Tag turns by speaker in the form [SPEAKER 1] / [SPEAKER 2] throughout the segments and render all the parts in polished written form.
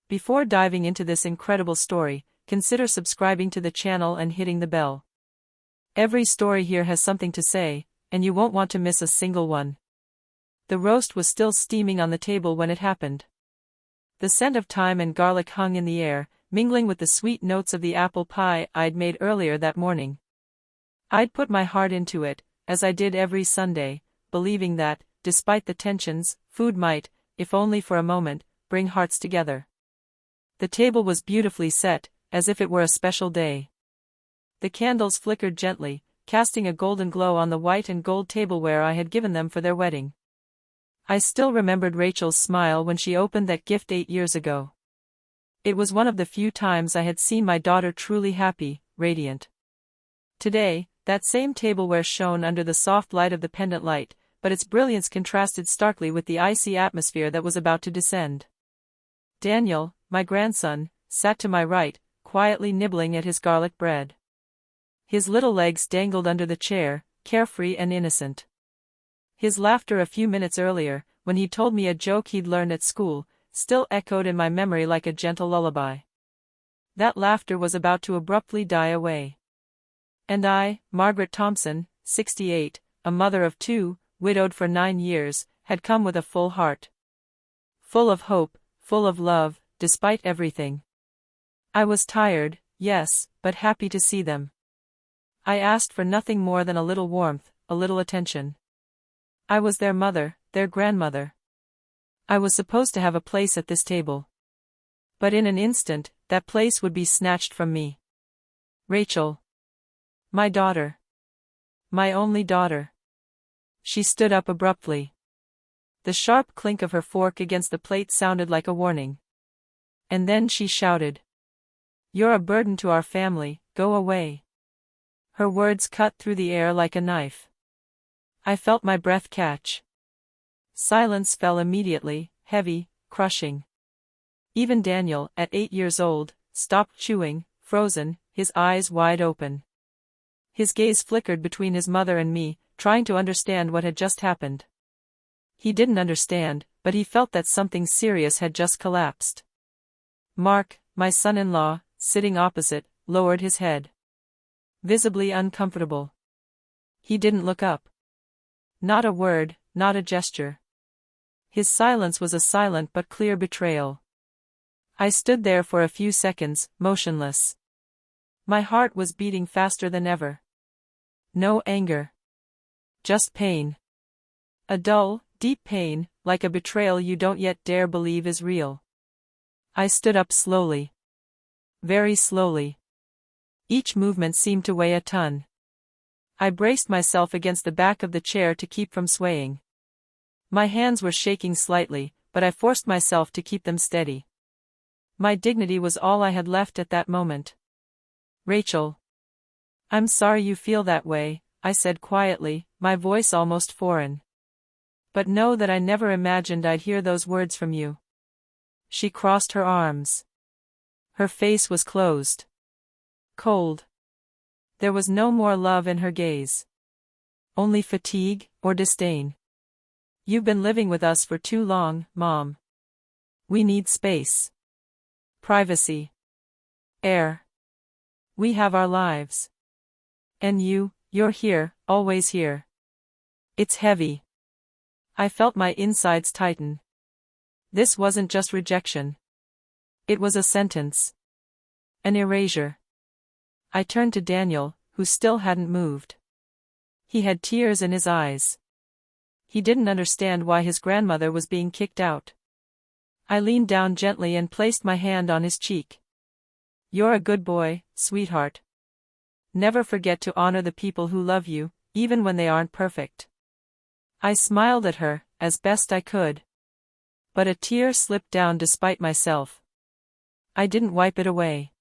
[SPEAKER 1] Before diving into this incredible story, consider subscribing to the channel and hitting the bell. Every story here has something to say, and you won't want to miss a single one. The roast was still steaming on the table when it happened. The scent of thyme and garlic hung in the air, mingling with the sweet notes of the apple pie I'd made earlier that morning. I'd put my heart into it, as I did every Sunday, believing that, despite the tensions, food might, if only for a moment, bring hearts together. The table was beautifully set, as if it were a special day. The candles flickered gently, casting a golden glow on the white and gold tableware I had given them for their wedding. I still remembered Rachel's smile when she opened that gift 8 years ago. It was one of the few times I had seen my daughter truly happy, radiant. Today, that same tableware shone under the soft light of the pendant light, but its brilliance contrasted starkly with the icy atmosphere that was about to descend. Daniel, my grandson, sat to my right, quietly nibbling at his garlic bread. His little legs dangled under the chair, carefree and innocent. His laughter a few minutes earlier, when he told me a joke he'd learned at school, still echoed in my memory like a gentle lullaby. That laughter was about to abruptly die away. And I, Margaret Thompson, 68, a mother of 2, widowed for 9 years, had come with a full heart. Full of hope, full of love, despite everything. I was tired, yes, but happy to see them. I asked for nothing more than a little warmth, a little attention. I was their mother, their grandmother. I was supposed to have a place at this table. But in an instant, that place would be snatched from me. Rachel. My daughter. My only daughter. She stood up abruptly. The sharp clink of her fork against the plate sounded like a warning. And then she shouted. "You're a burden to our family, go away." Her words cut through the air like a knife. I felt my breath catch. Silence fell immediately, heavy, crushing. Even Daniel, at 8 years old, stopped chewing, frozen, his eyes wide open. His gaze flickered between his mother and me, trying to understand what had just happened. He didn't understand, but he felt that something serious had just collapsed. Mark, my son-in-law, sitting opposite, lowered his head. Visibly uncomfortable. He didn't look up. Not a word, not a gesture. His silence was a silent but clear betrayal. I stood there for a few seconds, motionless. My heart was beating faster than ever. No anger. Just pain. A dull, deep pain, like a betrayal you don't yet dare believe is real. I stood up slowly. Very slowly. Each movement seemed to weigh a ton. I braced myself against the back of the chair to keep from swaying. My hands were shaking slightly, but I forced myself to keep them steady. My dignity was all I had left at that moment. Rachel. I'm sorry you feel that way, I said quietly, my voice almost foreign. But know that I never imagined I'd hear those words from you. She crossed her arms. Her face was closed. Cold. There was no more love in her gaze. Only fatigue, or disdain. You've been living with us for too long, Mom. We need space. Privacy. Air. We have our lives. And you're here, always here. It's heavy. I felt my insides tighten. This wasn't just rejection. It was a sentence. An erasure. I turned to Daniel, who still hadn't moved. He had tears in his eyes. He didn't understand why his grandmother was being kicked out. I leaned down gently and placed my hand on his cheek. You're a good boy, sweetheart. Never forget to honor the people who love you, even when they aren't perfect. I smiled at her, as best I could. But a tear slipped down despite myself. I didn't wipe it away.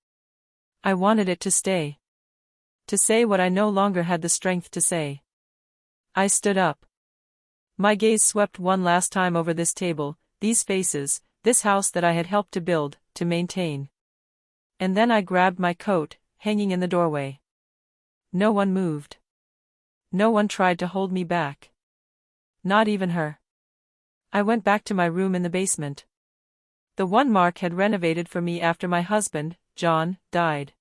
[SPEAKER 1] I wanted it to stay. To say what I no longer had the strength to say. I stood up. My gaze swept one last time over this table, these faces, this house that I had helped to build, to maintain. And then I grabbed my coat, hanging in the doorway. No one moved. No one tried to hold me back. Not even her. I went back to my room in the basement. the one Mark had renovated for me after my husband, John, died.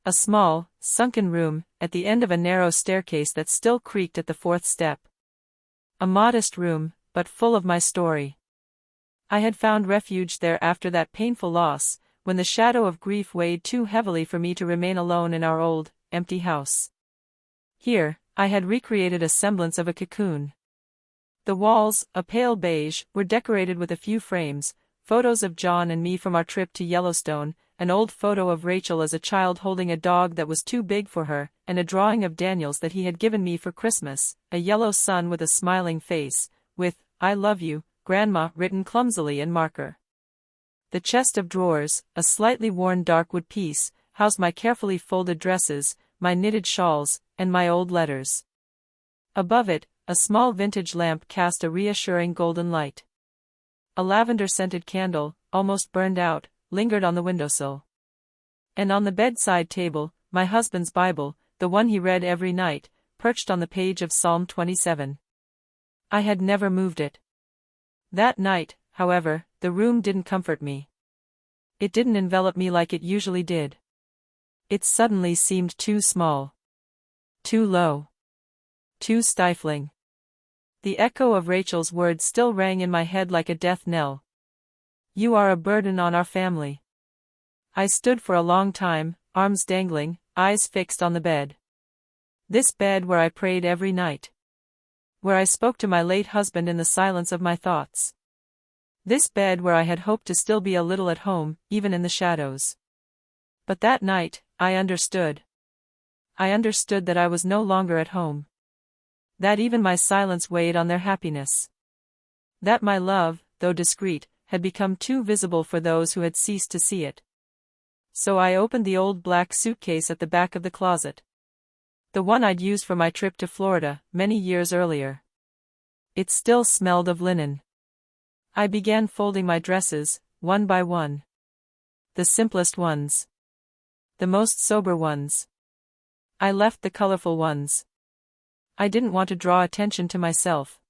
[SPEAKER 1] A small, sunken room, at the end of a narrow staircase that still creaked at the fourth step. A modest room, but full of my story. I had found refuge there after that painful loss, when the shadow of grief weighed too heavily for me to remain alone in our old, empty house. Here, I had recreated a semblance of a cocoon. The walls, a pale beige, were decorated with a few frames, photos of John and me from our trip to Yellowstone, an old photo of Rachel as a child holding a dog that was too big for her, and a drawing of Daniel's that he had given me for Christmas, a yellow sun with a smiling face, with, "I love you, Grandma," written clumsily in marker. The chest of drawers, a slightly worn dark wood piece, housed my carefully folded dresses, my knitted shawls, and my old letters. Above it, a small vintage lamp cast a reassuring golden light. A lavender-scented candle, almost burned out, lingered on the windowsill. And on the bedside table, my husband's Bible, the one he read every night, perched on the page of Psalm 27. I had never moved it. That night, however, the room didn't comfort me. It didn't envelop me like it usually did. It suddenly seemed too small. Too low. Too stifling. The echo of Rachel's words still rang in my head like a death knell. "You are a burden on our family." I stood for a long time, arms dangling, eyes fixed on the bed. This bed where I prayed every night. Where I spoke to my late husband in the silence of my thoughts. This bed where I had hoped to still be a little at home, even in the shadows. But that night, I understood. I understood that I was no longer at home. That even my silence weighed on their happiness. That my love, though discreet, had become too visible for those who had ceased to see it. So I opened the old black suitcase at the back of the closet. The one I'd used for my trip to Florida, many years earlier. It still smelled of linen. I began folding my dresses, one by one. The simplest ones. The most sober ones. I left the colorful ones. I didn't want to draw attention to myself.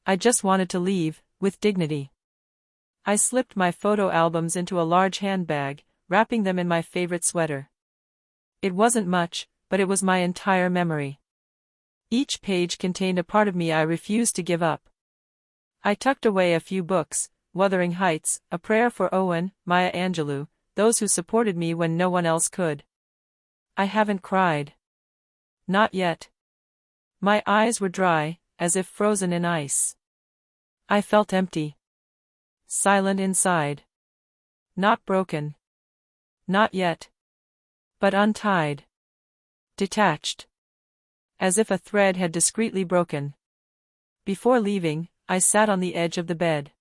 [SPEAKER 1] I just wanted to leave, with dignity. I slipped my photo albums into a large handbag, wrapping them in my favorite sweater. It wasn't much, but it was my entire memory. Each page contained a part of me I refused to give up. I tucked away a few books, Wuthering Heights, A Prayer for Owen, Maya Angelou, those who supported me when no one else could. I haven't cried. Not yet. My eyes were dry, as if frozen in ice. I felt empty. Silent inside. Not broken. Not yet. But untied. Detached. As if a thread had discreetly broken. Before leaving, I sat on the edge of the bed.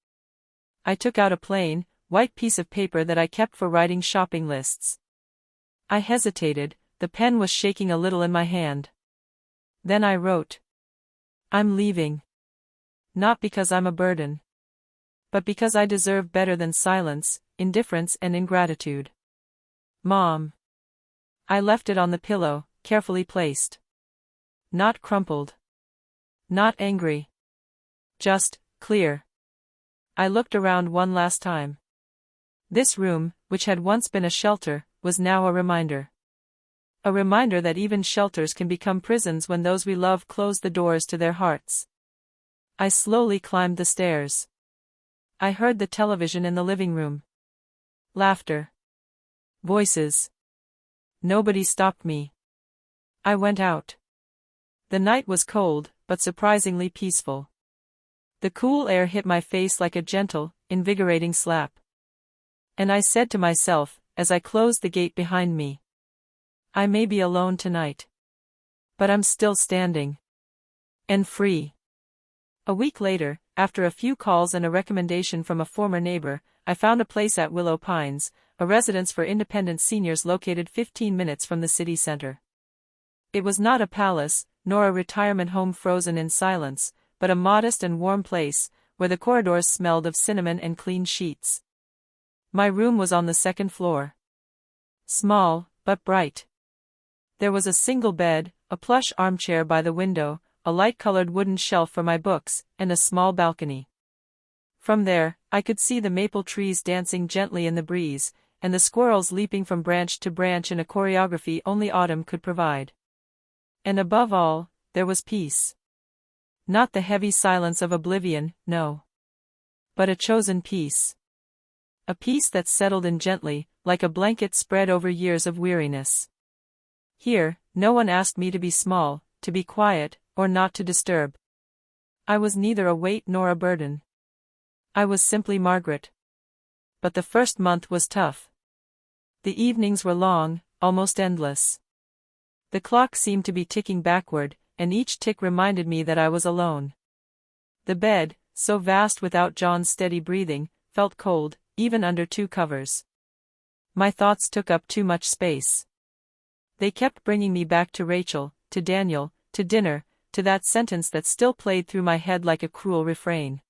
[SPEAKER 1] I took out a plain, white piece of paper that I kept for writing shopping lists. I hesitated, the pen was shaking a little in my hand. Then I wrote. "I'm leaving. Not because I'm a burden. But because I deserve better than silence, indifference and ingratitude. Mom." I left it on the pillow, carefully placed. Not crumpled. Not angry. Just, clear. I looked around one last time. This room, which had once been a shelter, was now a reminder. A reminder that even shelters can become prisons when those we love close the doors to their hearts. I slowly climbed the stairs. I heard the television in the living room. Laughter. Voices. Nobody stopped me. I went out. The night was cold, but surprisingly peaceful. The cool air hit my face like a gentle, invigorating slap. And I said to myself, as I closed the gate behind me, I may be alone tonight. But I'm still standing. And free. A week later, after a few calls and a recommendation from a former neighbor, I found a place at Willow Pines, a residence for independent seniors located 15 minutes from the city center. It was not a palace, nor a retirement home frozen in silence, but a modest and warm place, where the corridors smelled of cinnamon and clean sheets. My room was on the second floor. Small, but bright. There was a single bed, a plush armchair by the window, a light-colored wooden shelf for my books, and a small balcony. From there, I could see the maple trees dancing gently in the breeze, and the squirrels leaping from branch to branch in a choreography only autumn could provide. And above all, there was peace. Not the heavy silence of oblivion, no. But a chosen peace. A peace that settled in gently, like a blanket spread over years of weariness. Here, no one asked me to be small, to be quiet, or not to disturb. I was neither a weight nor a burden. I was simply Margaret. But the first month was tough. The evenings were long, almost endless. The clock seemed to be ticking backward, and each tick reminded me that I was alone. The bed, so vast without John's steady breathing, felt cold, even under 2 covers. My thoughts took up too much space. They kept bringing me back to Rachel, to Daniel, to dinner, to that sentence that still played through my head like a cruel refrain.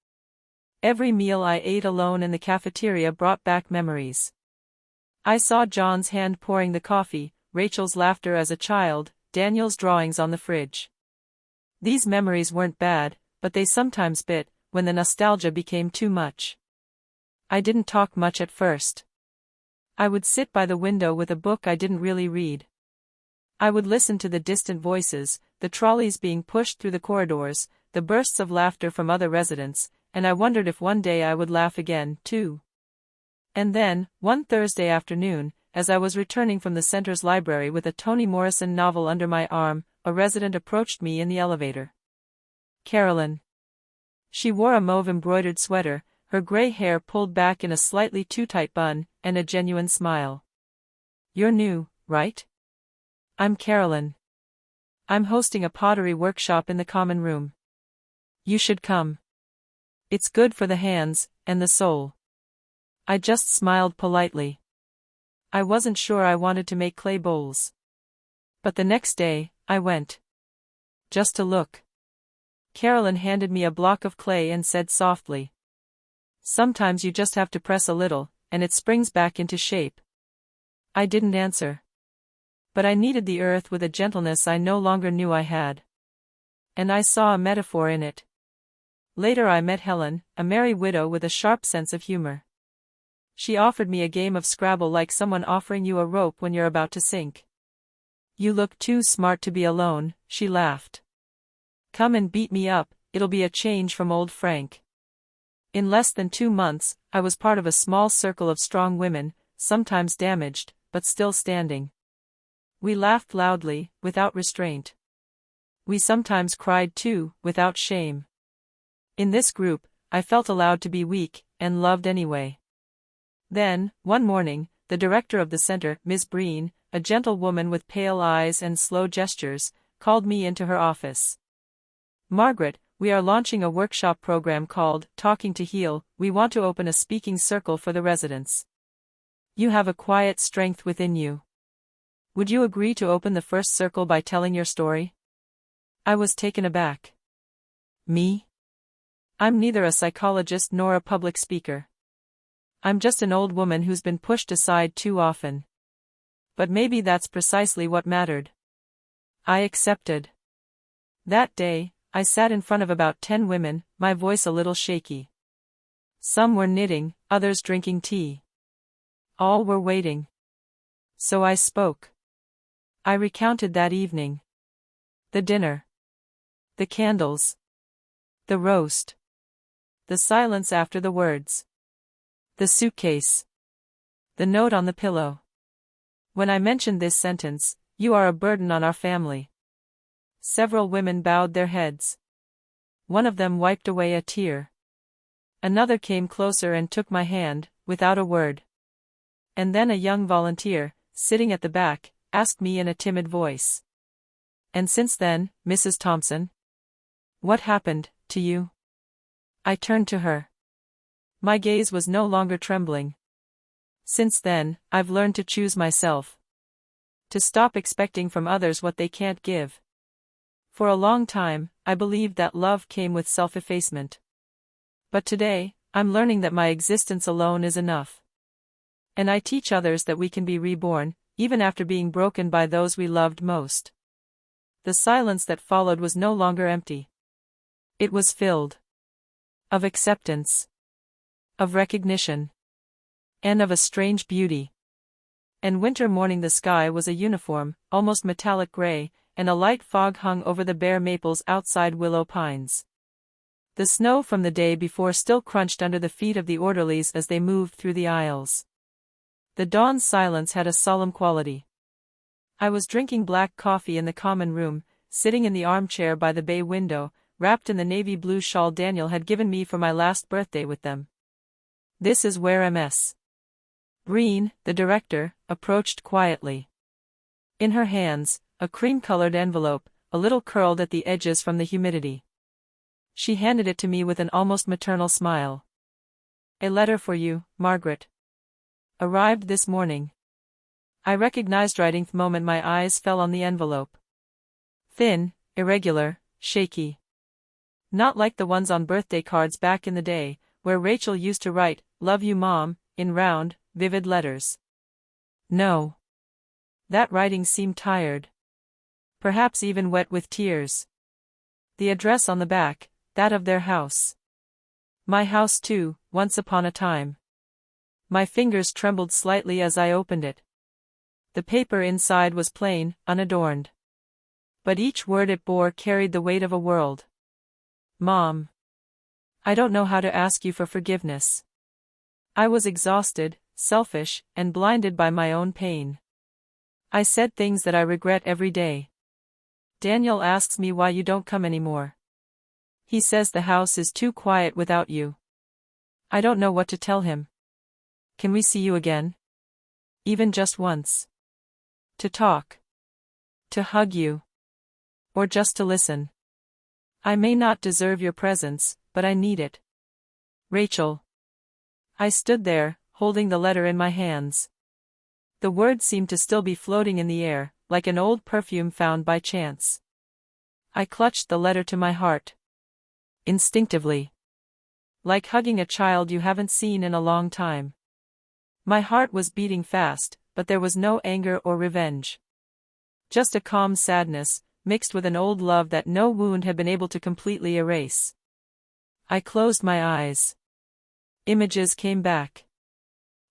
[SPEAKER 1] Every meal I ate alone in the cafeteria brought back memories. I saw John's hand pouring the coffee, Rachel's laughter as a child, Daniel's drawings on the fridge. These memories weren't bad, but they sometimes bit, when the nostalgia became too much. I didn't talk much at first. I would sit by the window with a book I didn't really read. I would listen to the distant voices, the trolleys being pushed through the corridors, the bursts of laughter from other residents, and I wondered if one day I would laugh again, too. And then, one Thursday afternoon, as I was returning from the center's library with a Toni Morrison novel under my arm, a resident approached me in the elevator. Carolyn. She wore a mauve-embroidered sweater, her gray hair pulled back in a slightly too tight bun, and a genuine smile. You're new, right? I'm Carolyn. I'm hosting a pottery workshop in the common room. You should come. It's good for the hands, and the soul. I just smiled politely. I wasn't sure I wanted to make clay bowls. But the next day, I went. Just to look. Carolyn handed me a block of clay and said softly. Sometimes you just have to press a little, and it springs back into shape. I didn't answer. But I kneaded the earth with a gentleness I no longer knew I had. And I saw a metaphor in it. Later I met Helen, a merry widow with a sharp sense of humor. She offered me a game of Scrabble like someone offering you a rope when you're about to sink. You look too smart to be alone, she laughed. Come and beat me up, it'll be a change from old Frank. In less than 2 months, I was part of a small circle of strong women, sometimes damaged, but still standing. We laughed loudly, without restraint. We sometimes cried too, without shame. In this group, I felt allowed to be weak, and loved anyway. Then, one morning, the director of the center, Ms. Breen, a gentle woman with pale eyes and slow gestures, called me into her office. Margaret, we are launching a workshop program called Talking to Heal. We want to open a speaking circle for the residents. You have a quiet strength within you. Would you agree to open the first circle by telling your story? I was taken aback. Me? I'm neither a psychologist nor a public speaker. I'm just an old woman who's been pushed aside too often. But maybe that's precisely what mattered. I accepted. That day, I sat in front of about 10 women, my voice a little shaky. Some were knitting, others drinking tea. All were waiting. So I spoke. I recounted that evening. The dinner. The candles. The roast. The silence after the words. The suitcase. The note on the pillow. When I mentioned this sentence, "You are a burden on our family," several women bowed their heads. One of them wiped away a tear. Another came closer and took my hand, without a word. And then a young volunteer, sitting at the back, asked me in a timid voice. "And since then, Mrs. Thompson? What happened to you?" I turned to her. My gaze was no longer trembling. Since then, I've learned to choose myself. To stop expecting from others what they can't give. For a long time, I believed that love came with self-effacement. But today, I'm learning that my existence alone is enough. And I teach others that we can be reborn, even after being broken by those we loved most. The silence that followed was no longer empty. It was filled of acceptance. of recognition, and of a strange beauty. And winter morning the sky was a uniform, almost metallic gray, and a light fog hung over the bare maples outside Willow Pines. The snow from the day before still crunched under the feet of the orderlies as they moved through the aisles. The dawn's silence had a solemn quality. I was drinking black coffee in the common room, sitting in the armchair by the bay window, wrapped in the navy blue shawl Daniel had given me for my last birthday with them. This is where Ms. Breen, the director, approached quietly. In her hands, a cream-colored envelope, a little curled at the edges from the humidity. She handed it to me with an almost maternal smile. "A letter for you, Margaret. Arrived this morning." I recognized writing the moment my eyes fell on the envelope. Thin, irregular, shaky. Not like the ones on birthday cards back in the day, where Rachel used to write, "Love you Mom," in round, vivid letters. No. That writing seemed tired. Perhaps even wet with tears. The address on the back, that of their house. My house too, once upon a time. My fingers trembled slightly as I opened it. The paper inside was plain, unadorned. But each word it bore carried the weight of a world. Mom. I don't know how to ask you for forgiveness. I was exhausted, selfish, and blinded by my own pain. I said things that I regret every day. Daniel asks me why you don't come anymore. He says the house is too quiet without you. I don't know what to tell him. Can we see you again? Even just once. To talk. To hug you. Or just to listen. I may not deserve your presence, but I need it. Rachel. I stood there, holding the letter in my hands. The words seemed to still be floating in the air, like an old perfume found by chance. I clutched the letter to my heart. Instinctively. Like hugging a child you haven't seen in a long time. My heart was beating fast, but there was no anger or revenge. Just a calm sadness, mixed with an old love that no wound had been able to completely erase. I closed my eyes. Images came back.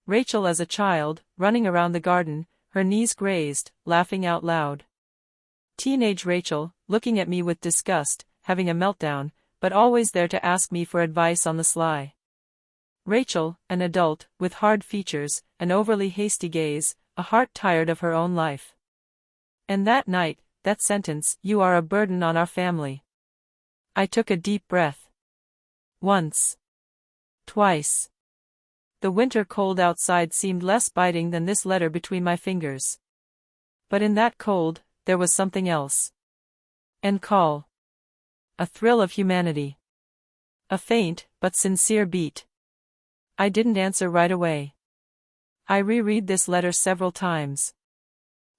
[SPEAKER 1] Rachel as a child, running around the garden, her knees grazed, laughing out loud. Teenage Rachel, looking at me with disgust, having a meltdown, but always there to ask me for advice on the sly. Rachel, an adult, with hard features, an overly hasty gaze, a heart tired of her own life. And that night, that sentence, "You are a burden on our family." I took a deep breath. Once. Twice. The winter cold outside seemed less biting than this letter between my fingers. But in that cold, there was something else. An call. A thrill of humanity. A faint, but sincere beat. I didn't answer right away. I reread this letter several times.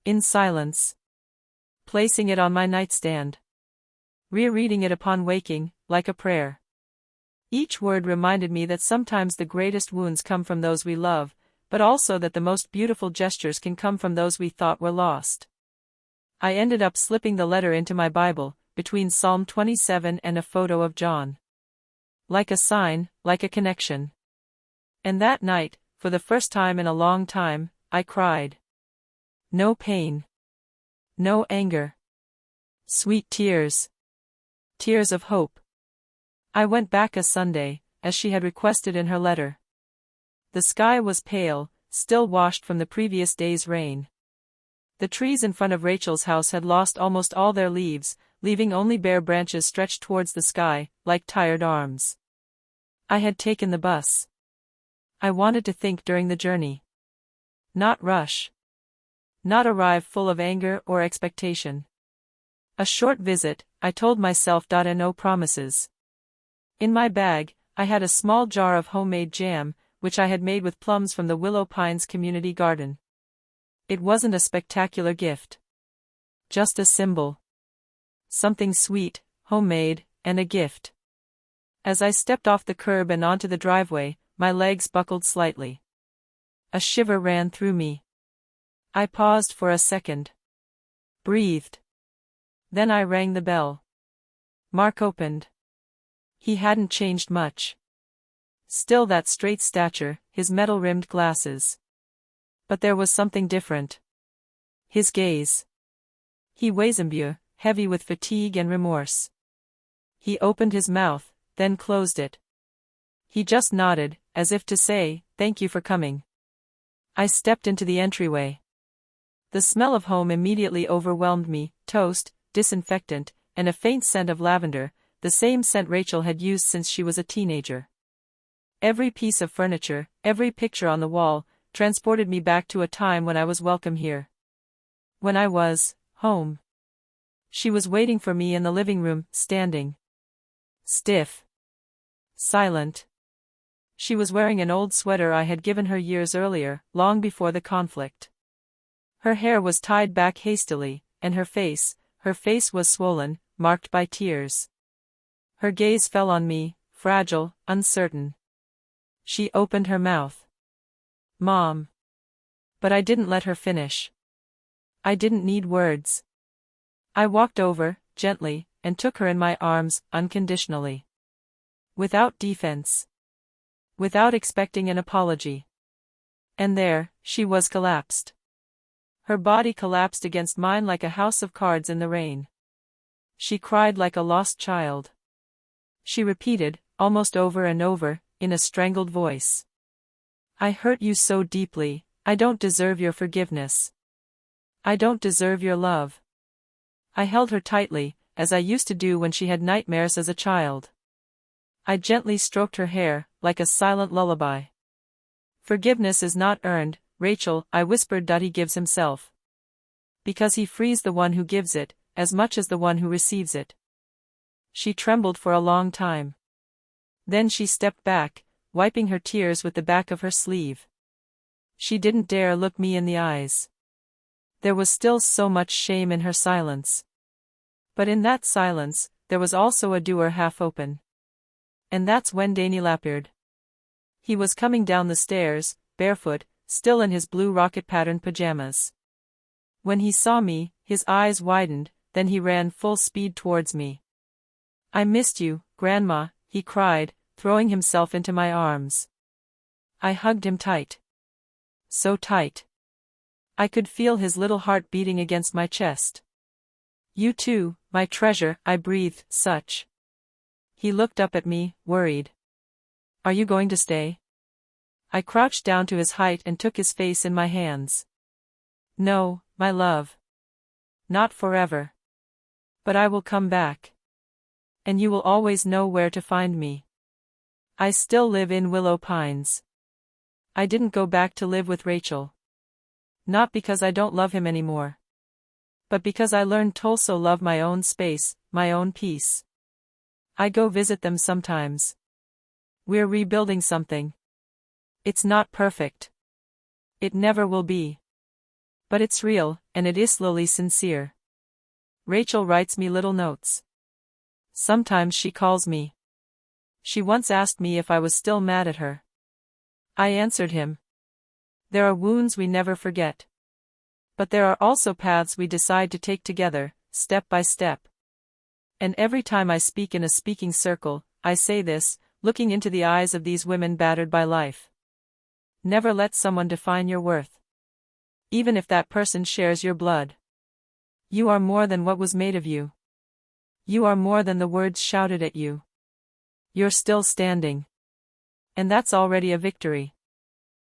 [SPEAKER 1] In silence. Placing it on my nightstand. Rereading it upon waking, like a prayer. Each word reminded me that sometimes the greatest wounds come from those we love, but also that the most beautiful gestures can come from those we thought were lost. I ended up slipping the letter into my Bible, between Psalm 27 and a photo of John. Like a sign, like a connection. And that night, for the first time in a long time, I cried. No pain. No anger. Sweet tears. Tears of hope. I went back a Sunday, as she had requested in her letter. The sky was pale, still washed from the previous day's rain. The trees in front of Rachel's house had lost almost all their leaves, leaving only bare branches stretched towards the sky, like tired arms. I had taken the bus. I wanted to think during the journey. Not rush. Not arrive full of anger or expectation. A short visit, I told myself. No promises. In my bag, I had a small jar of homemade jam, which I had made with plums from the Willow Pines community garden. It wasn't a spectacular gift. Just a symbol. Something sweet, homemade, and a gift. As I stepped off the curb and onto the driveway, my legs buckled slightly. A shiver ran through me. I paused for a second. Breathed. Then I rang the bell. Mark opened. He hadn't changed much. Still that straight stature, his metal-rimmed glasses. But there was something different. His gaze. He was imbued, heavy with fatigue and remorse. He opened his mouth, then closed it. He just nodded, as if to say, "Thank you for coming." I stepped into the entryway. The smell of home immediately overwhelmed me: toast, disinfectant, and a faint scent of lavender, the same scent Rachel had used since she was a teenager. Every piece of furniture, every picture on the wall, transported me back to a time when I was welcome here. When I was home. She was waiting for me in the living room, standing stiff, silent. She was wearing an old sweater I had given her years earlier, long before the conflict. Her hair was tied back hastily, and her face was swollen, marked by tears. Her gaze fell on me, fragile, uncertain. She opened her mouth. "Mom." But I didn't let her finish. I didn't need words. I walked over, gently, and took her in my arms, unconditionally. Without defense. Without expecting an apology. And there, she was collapsed. Her body collapsed against mine like a house of cards in the rain. She cried like a lost child. She repeated, almost over and over, in a strangled voice. "I hurt you so deeply, I don't deserve your forgiveness. I don't deserve your love." I held her tightly, as I used to do when she had nightmares as a child. I gently stroked her hair, like a silent lullaby. "Forgiveness is not earned, Rachel," I whispered. "He gives himself. Because he frees the one who gives it, as much as the one who receives it." She trembled for a long time. Then she stepped back, wiping her tears with the back of her sleeve. She didn't dare look me in the eyes. There was still so much shame in her silence. But in that silence, there was also a door half open. And that's when Daniel appeared. He was coming down the stairs, barefoot, still in his blue rocket-patterned pajamas. When he saw me, his eyes widened, then he ran full speed towards me. "I missed you, Grandma," he cried, throwing himself into my arms. I hugged him tight. So tight. I could feel his little heart beating against my chest. "You too, my treasure," I breathed, such. He looked up at me, worried. "Are you going to stay?" I crouched down to his height and took his face in my hands. "No, my love. Not forever. But I will come back. And you will always know where to find me. I still live in Willow Pines. I didn't go back to live with Rachel. Not because I don't love him anymore. But because I learned to also love my own space, my own peace. I go visit them sometimes. We're rebuilding something. It's not perfect. It never will be. But it's real, and it is slowly sincere. Rachel writes me little notes. Sometimes she calls me. She once asked me if I was still mad at her. I answered him. There are wounds we never forget. But there are also paths we decide to take together, step by step. And every time I speak in a speaking circle, I say this, looking into the eyes of these women battered by life. Never let someone define your worth. Even if that person shares your blood. You are more than what was made of you. You are more than the words shouted at you. You're still standing. And that's already a victory.